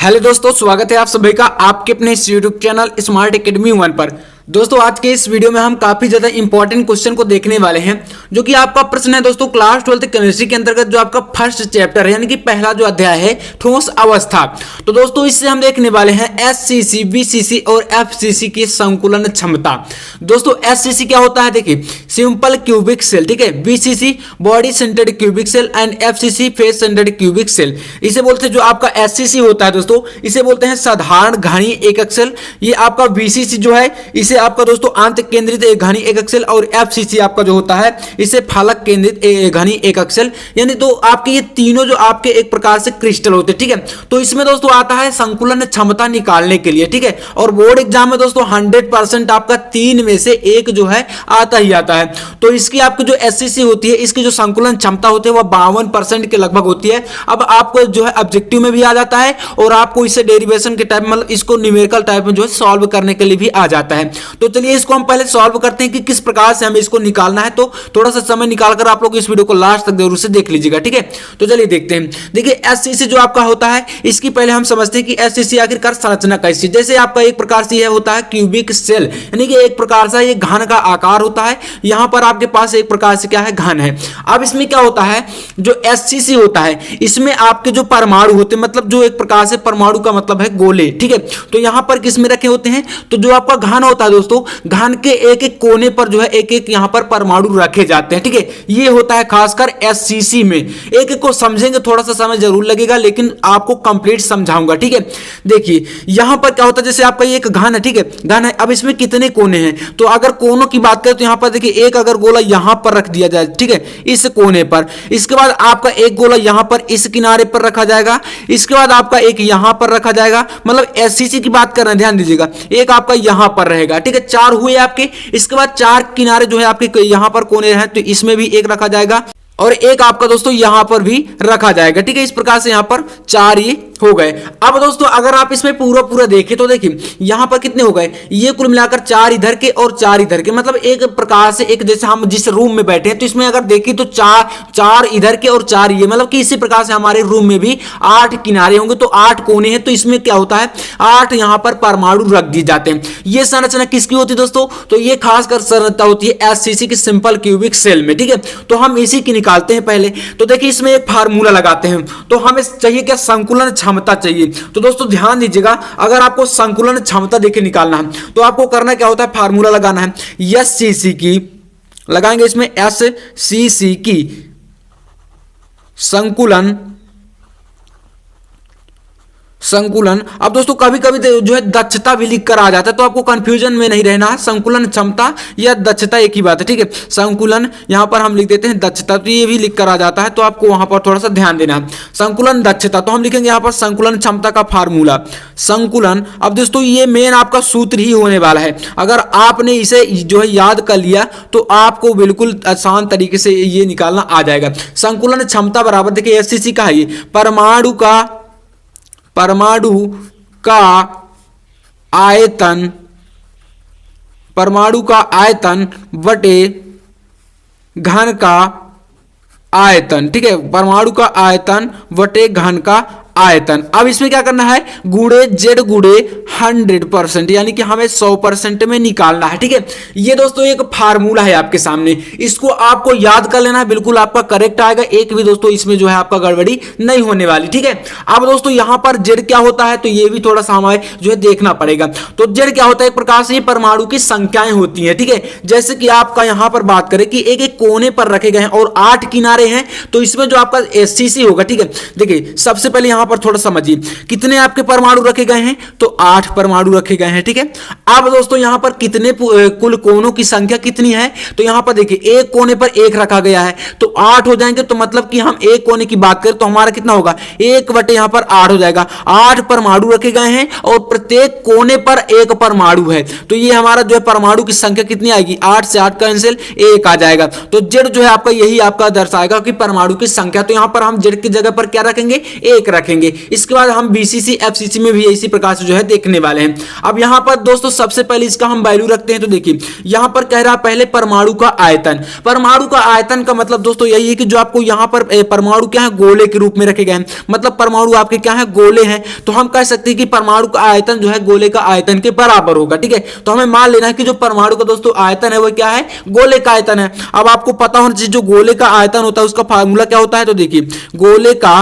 Hello दोस्तों, स्वागत है आप सभी का आपके अपने इस यूट्यूब चैनल स्मार्ट एकेडमी 1 पर। दोस्तों आज के इस वीडियो में हम काफी ज्यादा इंपॉर्टेंट क्वेश्चन को देखने वाले हैं, जो कि आपका प्रश्न है दोस्तों क्लास 12 केमिस्ट्री के अंतर्गत जो आपका फर्स्ट चैप्टर है, यानी कि पहला जो अध्याय है ठोस अवस्था। तो दोस्तों इससे हम देखने वाले हैं एससीसी, बीसीसी और एफसीसी की संकुलन क्षमता। दोस्तों एससीसी क्या होता है, देखिए सिंपल क्यूबिक सेल, ठीक है। BCC body centred cubic cell and FCC face centred cubic cell. इसे बोलते हैं जो आपका एससीसी होता है दोस्तों, इसे बोलते हैं साधारण घनी एकक सेल। ये आपका बीसीसी जो है इसे आपका दोस्तों आंत केंद्रित घनी एकक सेल, और एफसीसी आपका जो होता है इसे फलक केंद्रित घनी एकक सेल। यानी तो आपके ये तीनों जो आपके एक प्रकार से क्रिस्टल होते हैं, ठीक है। तो इसमें दोस्तों आता है संकुलन क्षमता निकालने के लिए, ठीक है। और बोर्ड एग्जाम में दोस्तों 100% आपका 3 में से 1 जो है आता ही आता है। तो इसकी आपकी जो एससीसी होती है, इसकी जो संकुलन क्षमता होती है वह 52% के लगभग होती है। अब आपको जो है ऑब्जेक्टिव में भी आ जाता है, और आपको इसे डेरिवेशन के टाइप मतलब इसको न्यूमेरिकल टाइप में जो है सॉल्व करने के लिए भी आ जाता है। तो चलिए इसको हम पहले सॉल्व करते हैं कि किस प्रकार से हमें इसको निकालना है। तो थोड़ा सा समय निकालकर आप लोग इस वीडियो को लास्ट तक जरूर से देख लीजिएगा, ठीक है। तो चलिए देखते हैं। देखिए एससीसी जो आपका होता है, इसकी पहले हम समझते हैं कि एससीसी आखिरकार संरचना कैसी। जैसे आपका एक प्रकार से यह होता है क्यूबिक सेल, यानी कि एक प्रकार से ये घन का आकार होता है। यहां पर आपके पास एक प्रकार से क्या है, घन है। अब इसमें क्या होता है, जो एससीसी होता है इसमें आपके जो परमाणु होते हैं, मतलब जो एक प्रकार से परमाणु का मतलब है गोले, ठीक है। तो यहां पर किस में रखे होते हैं, तो जो आपका घन होता है दोस्तों, घन के एक एक कोने पर जो है एक एक यहां पर परमाणु रखे जाते हैं, ठीक है। ये होता है खासकर एससीसी में। एक एक को समझेंगे थोड़ा सा समय जरूर लगेगा, लेकिन आपको कंप्लीट समझाऊंगा, ठीक है। देखिए यहां पर क्या होता है, जैसे आपका ये एक घन है, ठीक है, घन है। अब इसमें कितने कोने हैं, तो अगर कोनों की बात करें तो यहां पर देखिए एक अगर गोला यहां पर रख दिया जाए, ठीक है, इस कोने पर। इसके बाद आपका एक गोला यहां पर इस किनारे पर रखा जाएगा। इसके बाद आपका एक यहां पर रखा जाएगा, मतलब एससीसी की बात कर रहे हैं, ध्यान दीजिएगा। एक आपका यहां पर रहेगा, ठीक है, 4 हुए आपके। इसके बाद 4 किनारे जो है आपके यहां पर कोने हैं, तो इसमें भी एक रखा जाएगा, और एक आपका दोस्तों यहां पर भी रखा जाएगा, ठीक है। इस प्रकार से यहां पर 4 ये हो गए। अब दोस्तों अगर आप इसमें पूरा पूरा देखें तो देखिए यहां पर कितने हो गए, ये कुल मिलाकर 4 इधर के और 4 इधर के, मतलब एक प्रकार से एक जैसे हम जिस रूम में बैठे हैं, तो इसमें अगर देखें तो 4 इधर के और 4 ये, मतलब कि इसी प्रकार से हमारे रूम में भी 8 किनारे होंगे, तो 8 कोने हैं। तो इसमें क्या होता है, 8 यहां पर परमाणु रख दिए जाते हैं। यह संरचना किसकी होती है दोस्तों, तो ये खासकर संरचना होती है एससीसी की सिंपल क्यूबिक सेल में, ठीक है। तो हम इसी की निकालते हैं पहले। तो देखिए इसमें एक फार्मूला लगाते हैं, तो हमें चाहिए क्या, संकुलन क्षमता चाहिए। तो दोस्तों ध्यान दीजिएगा, अगर आपको संकुलन क्षमता देखिए निकालना है, तो आपको करना क्या होता है, फार्मूला लगाना है एससीसी की, लगाएंगे इसमें एससीसी की संकुलन। अब दोस्तों कभी कभी जो है दक्षता भी लिख कर आ जाता है, तो आपको कंफ्यूजन में नहीं रहना है। संकुलन क्षमता या दक्षता एक ही बात है, ठीक है। संकुलन यहां पर हम लिख देते हैं दक्षता, तो ये भी लिख कर आ जाता है, तो आपको वहां पर थोड़ा सा ध्यान देना है। संकुलन दक्षता, तो हम लिखेंगे यहां पर संकुलन क्षमता का फार्मूला संकुलन। अब दोस्तों ये मेन आपका सूत्र ही होने वाला है। अगर आपने इसे जो है याद कर लिया तो आपको बिल्कुल आसान तरीके से ये निकालना आ जाएगा। संकुलन क्षमता बराबर देखिए एससीसी का है, ये परमाणु का आयतन, परमाणु का आयतन बटे घन का आयतन, ठीक है। परमाणु का आयतन बटे घन का आयतन। अब इसमें क्या करना है, गुणे जेड गुणे 100%, यानी कि हमें 100% में निकालना है, ठीक है। ये दोस्तों एक फार्मूला है आपके सामने, इसको आपको याद कर लेना है, बिल्कुल आपका करेक्ट आएगा। एक भी दोस्तों इसमें जो है आपका गड़बड़ी नहीं होने वाली, ठीक है। अब दोस्तों यहां पर जेड क्या होता है, तो ये भी थोड़ा सा हमें जो है देखना पड़ेगा। तो जेड क्या होता है, एक प्रकार से ये परमाणु की संख्याएं होती है, ठीक है। जैसे कि आपका यहां पर बात करें कि एक एक कोने पर रखे गए हैं और 8 किनारे हैं, तो इसमें जो आपका एससीसी होगा, ठीक है। देखिए सबसे पहले यहां पर थोड़ा समझिए कितने आपके परमाणु रखे गए हैं, तो 8 परमाणु रखे गए हैं, ठीक है। अब दोस्तों यहां पर कितने कुल कोनों की संख्या कितनी है, तो यहां पर देखिए एक कोने पर 1 रखा गया है, तो 8 हो जाएंगे। तो मतलब कि हम एक कोने की बात करें तो हमारा कितना होगा, 1 बटे यहां पर 8 हो जाएगा। 8 परमाणु रखे गए हैं और प्रत्येक कोने पर 1 परमाणु है, तो ये हमारा जो है परमाणु की संख्या कितनी आएगी, 8 से 8 कैंसिल, 1 आ जाएगा। तो जेड जो है आपका यही आपका दर्शाएगा कि परमाणु की संख्या। तो यहां पर हम जेड की जगह पर क्या रखेंगे, 1 रखेंगे। रखेंगे। इसके बाद हम बीसीसी एफसीसी में भी इसी प्रकार से जो है देखने वाले हैं। अब यहाँ पर दोस्तों सबसे पहले इसका हम वैल्यू रखते हैं। तो देखिए यहाँ पर कह रहा है पहले परमाणु का आयतन। परमाणु का आयतन का मतलब दोस्तों यही है कि जो आपको यहाँ पर परमाणु क्या है, गोले के रूप में रखे गए हैं, मतलब परमाणु आपके क्या है, गोले हैं। तो हम कह सकते हैं कि परमाणु का आयतन जो है गोले का आयतन के बराबर होगा। ठीक है, तो हमें मान लेना है कि जो परमाणु का दोस्तों आयतन है वो क्या है, गोले का आयतन है। अब आपको पता होना चाहिए जो गोले का आयतन होता है उसका फार्मूला क्या होता है। तो देखिए गोले का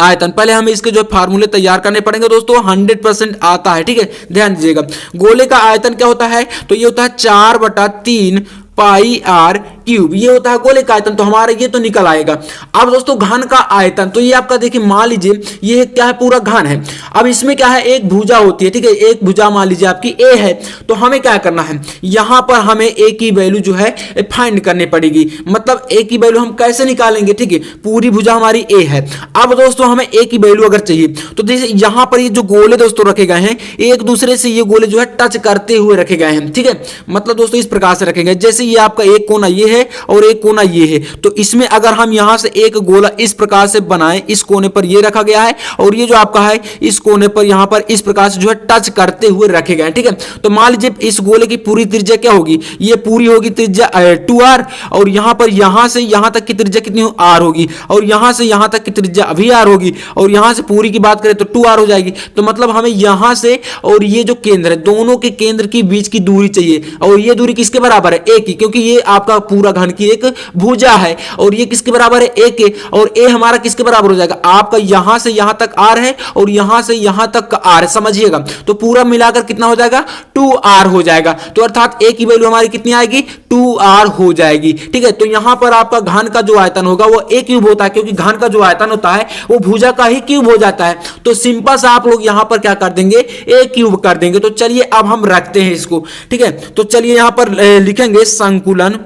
आयतन, पहले हमें इसके जो फार्मूले तैयार करने पड़ेंगे दोस्तों, 100% आता है। ठीक है, ध्यान दीजिएगा गोले का आयतन क्या होता है, तो ये होता है 4/3 पाई आर क्यूब, ये होता है गोले का आयतन। तो हमारा ये तो निकल आएगा। अब दोस्तों घन का आयतन, तो ये आपका देखिए मान लीजिए ये क्या है, पूरा घन है। अब इसमें क्या है, एक भुजा होती है। ठीक है, एक भुजा मान लीजिए आपकी ए है। तो हमें क्या करना है, यहां पर हमें ए की वैल्यू जो है फाइंड करनी पड़ेगी। मतलब ए की वैल्यू हम कैसे निकालेंगे, ठीक है, पूरी भुजा हमारी ए है। अब दोस्तों हमें ए की वैल्यू अगर चाहिए तो जैसे यहां पर ये जो गोले दोस्तों रखे गए हैं, एक दूसरे से ये गोले जो है टच करते हुए रखे गए हैं। ठीक है, मतलब दोस्तों इस प्रकार से रखेंगे, जैसे ये आपका एक कोना ये है और एक कोना ये है। तो इसमें अगर हम यहां से एक गोला इस प्रकार से बनाएं, इस कोने पर ये रखा गया है और ये जो आपका है इस कोने पर यहां पर इस प्रकार से जो है टच करते हुए रखे गए हैं। ठीक है, तो मान लीजिए इस गोले की पूरी त्रिज्या क्या होगी, ये पूरी होगी त्रिज्या 2r, और यहां पर यहां से यहां तक की त्रिज्या कितनी r होगी, और यहां से यहां तक की त्रिज्या अभी r होगी, और यहां से पूरी की बात करें तो 2r हो जाएगी। तो मतलब हमें यहां से और ये जो केंद्र है, दोनों के केंद्र के बीच की दूरी चाहिए, और ये दूरी किसके बराबर है, a की, क्योंकि ये आपका पूरा घन की एक भुजा है। और ये किसके बराबर है, a के, और a हमारा किसके बराबर हो जाएगा, आपका यहां से यहां तक r है और यहां से यहां तक का r है, समझिएगा। तो पूरा मिलाकर कितना हो जाएगा, 2r हो जाएगा। तो अर्थात a की वैल्यू हमारी कितनी आएगी, 2r हो जाएगी। ठीक है, तो यहां पर आपका घन का जो आयतन होगा वो a क्यूब होता है, क्योंकि घन का जो आयतन होता है वो भुजा का ही क्यूब हो जाता है। तो सिंपल सा आप लोग यहां पर क्या कर देंगे, a क्यूब कर देंगे। तो चलिए अब हम रखते हैं इसको। ठीक है, तो चलिए यहां पर लिखेंगे संकुलन।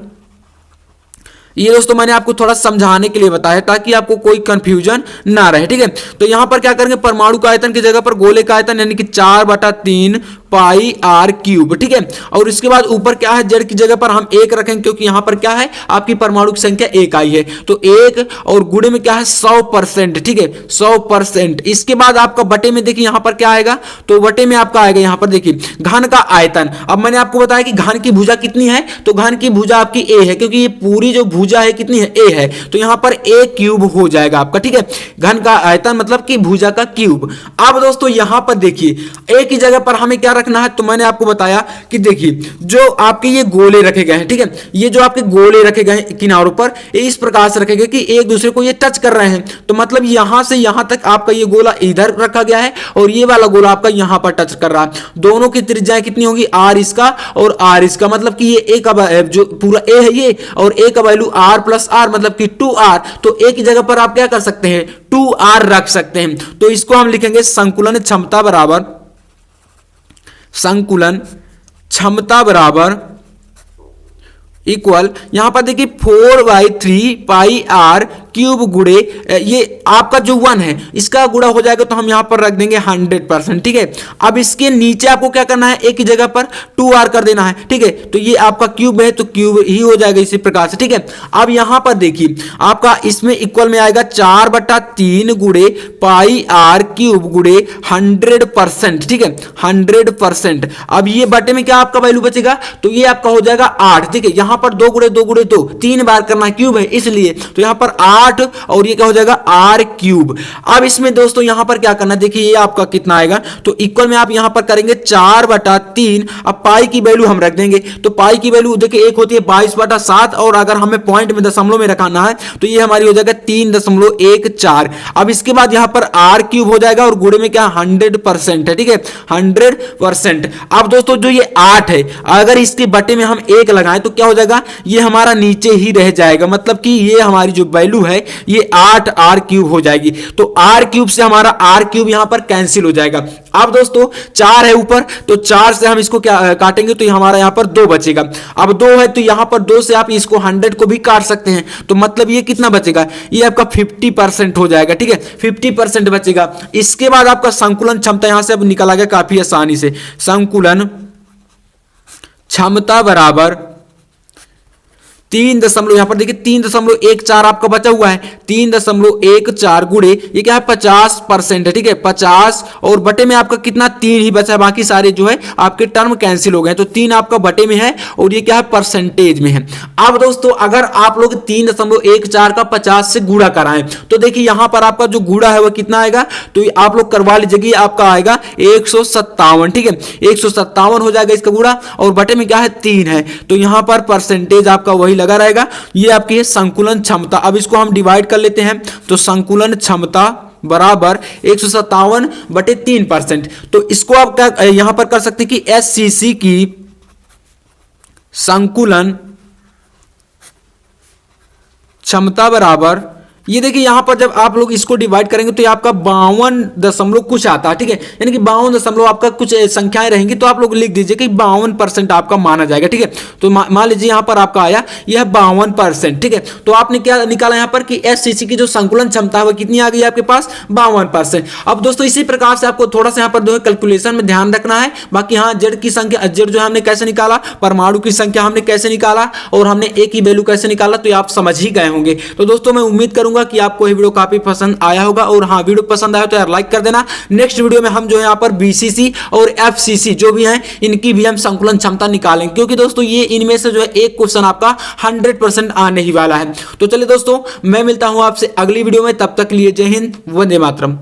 ये दोस्तों मैंने आपको थोड़ा समझाने के लिए बताया ताकि आपको कोई कंफ्यूजन ना रहे। ठीक है, तो यहां पर क्या करेंगे, परमाणु का आयतन की जगह पर गोले का आयतन यानी कि 4/3 पाई आर क्यूब। ठीक है, और इसके बाद ऊपर क्या है, जेड की जगह पर हम 1 रखेंगे, क्योंकि यहां पर क्या है आपकी परमाणु की संख्या 1 आई है। तो 1 और गुणे में क्या है 100%। ठीक है, 100%। इसके बाद आपका बटे में देखिए यहां पर क्या आएगा, तो बटे में आपका आएगा यहां पर देखिए घन का आयतन। अब मैंने आपको बताया कि घन की भुजा कितनी है, तो घन की भुजा आपकी ए है, क्योंकि ये पूरी जो भुजा है कितनी है, ए है। तो यहां पर a क्यूब हो जाएगा आपका। ठीक है, घन का आयतन मतलब कि भुजा का क्यूब। अब दोस्तों यहां पर देखिए a की जगह पर हमें क्या रखना है, तो मैंने आपको बताया कि देखिए जो आपके ये गोले रखे गए हैं, ठीक है, ये जो आपके गोले रखे गए हैं किनारों पर, ये इस प्रकार से रखे गए कि एक दूसरे को ये टच कर रहे हैं। तो मतलब यहां से यहां तक आपका ये गोला इधर रखा गया है और ये वाला गोला आपका यहां पर टच कर रहा है। दोनों की त्रिज्याएं कितनी होगी, r इसका और r इसका, मतलब कि ये a का जो पूरा a है ये, और a का वैल्यू r प्लस r मतलब कि 2r। तो a की जगह पर आप क्या कर सकते हैं, 2r रख सकते हैं। तो इसको हम लिखेंगे संकुलन क्षमता बराबर, संकुलन क्षमता बराबर इक्वल, यहां पर देखिए 4/3 पाई आर क्यूब गुड़े, ये आपका जो 1 है इसका गुड़ा हो जाएगा, तो हम यहां पर रख देंगे 100%। ठीक है, अब इसके नीचे आपको क्या करना है, एक की जगह पर 2r कर देना है। ठीक है, तो ये आपका क्यूब है तो क्यूब ही हो जाएगा इसी प्रकार से। ठीक है, अब यहां पर देखिए आपका इसमें इक्वल में आएगा 4/3 गुड़े पाई आर क्यूब गुड़े 100%। ठीक है, 100%। अब ये बटे में क्या आपका वैल्यू बचेगा, तो ये आपका हो जाएगा 8। ठीक है, यहां पर 2 गुड़े 2 गुड़े 2 3 बार करना, क्यूब है इसलिए, तो यहां पर 8 और ये क्या हो जाएगा r क्यूब। अब इसमें दोस्तों यहां पर क्या करना, देखिए ये आपका कितना आएगा, तो इक्वल में आप यहां पर करेंगे 4/3। अब पाई की वैल्यू हम रख देंगे, तो पाई की वैल्यू देखिए एक होती है 22/7, और अगर हमें पॉइंट में दशमलव में रखाना है तो ये हमारी हो जाएगा 3.14। अब इसके बाद यहां पर r क्यूब हो जाएगा और गुणे में क्या 100% है। ठीक है, 100%। अब दोस्तों जो ये 8 है, अगर इसके बटे में हम 1 लगाएं तो क्या हो जाएगा, ये हमारा नीचे ही रह जाएगा, मतलब कि ये हमारी जो वैल्यू है ये 8r क्यूब हो जाएगी। तो r क्यूब से हमारा r क्यूब यहां पर कैंसिल हो जाएगा। अब दोस्तों 4 है ऊपर, तो 4 से हम इसको क्या काटेंगे, तो हमारा यहां पर 2 बचेगा। अब 2 है तो यहां पर 2 से आप इसको 100 को भी काट सकते हैं, तो मतलब ये कितना बचेगा, ये आपका 50% हो जाएगा। ठीक है, 50% बचेगा। इसके बाद आपका संकुलन क्षमता यहां से अब निकल आ गया काफी आसानी से। संकुलन क्षमता बराबर 3 यहाँ पर देखिए 3.14 आपका बचा हुआ है। 3.14 गुणे ये क्या है 50% है, ठीक है 50 और बटे में आपका कितना 3 ही बचा है, बाकी सारे जो है आपके टर्म कैंसिल हो गए, तो 3 आपका बटे में है और ये क्या है परसेंटेज में है। अब दोस्तों अगर आप लोग 3.14 का 50 से गुणा कराएं तो देखिए यहां पर आपका जो गुणा है वो कितना आएगा, तो आप लोग करवा लीजिए, आपका आएगा 157, ठीक है 157 हो जाएगा इसका गुणा और बटे में क्या है 3 है, तो यहां पर परसेंटेज आपका वही लगा रहेगा। ये आपकी है संकुलन क्षमता। अब इसको हम डिवाइड कर लेते हैं, तो संकुलन क्षमता बराबर 157 बटे 3%। तो इसको आप क्या यहां पर कर सकते हैं कि एससीसी की संकुलन क्षमता बराबर, ये देखिए यहां पर जब आप लोग इसको डिवाइड करेंगे तो ये आपका 52 दशमलव कुछ आता है, ठीक है यानी कि 52 दशमलव आपका कुछ संख्याएं रहेंगी, तो आप लोग लिख दीजिए कि 52% आपका माना जाएगा, ठीक है। तो मान लीजिए यहां पर आपका आया यह 52%, ठीक है। तो आपने क्या निकाला यहां पर कि एससीसी की जो संकुलन क्षमता है वो कितनी आ गई आपके पास 52%। अब दोस्तों इसी प्रकार से आपको थोड़ा सा यहां पर जो है कैलकुलेशन में ध्यान रखना है। बाकी हाँ जेड की संख्या, जेड जो है हमने कैसे निकाला, परमाणु की संख्या हमने कैसे निकाला और हमने ए की वैल्यू कैसे निकाला, तो आप समझ ही गए होंगे। तो दोस्तों मैं उम्मीद करूंगा कि आपको ये वीडियो काफी पसंद आया होगा, और हाँ वीडियो पसंद आया तो यार लाइक कर देना। नेक्स्ट वीडियो में हम जो है यहाँ पर बीसीसी और एफसीसी जो भी हैं इनकी भी हम संकुलन क्षमता निकालेंगे, क्योंकि दोस्तों ये इनमें से जो है एक क्वेश्चन आपका 100% आने ही वाला है। तो चलिए दोस्तों मैं मिलता हूं आपसे अगली वीडियो में, तब तक लिए जय हिंद, वंदे मातरम।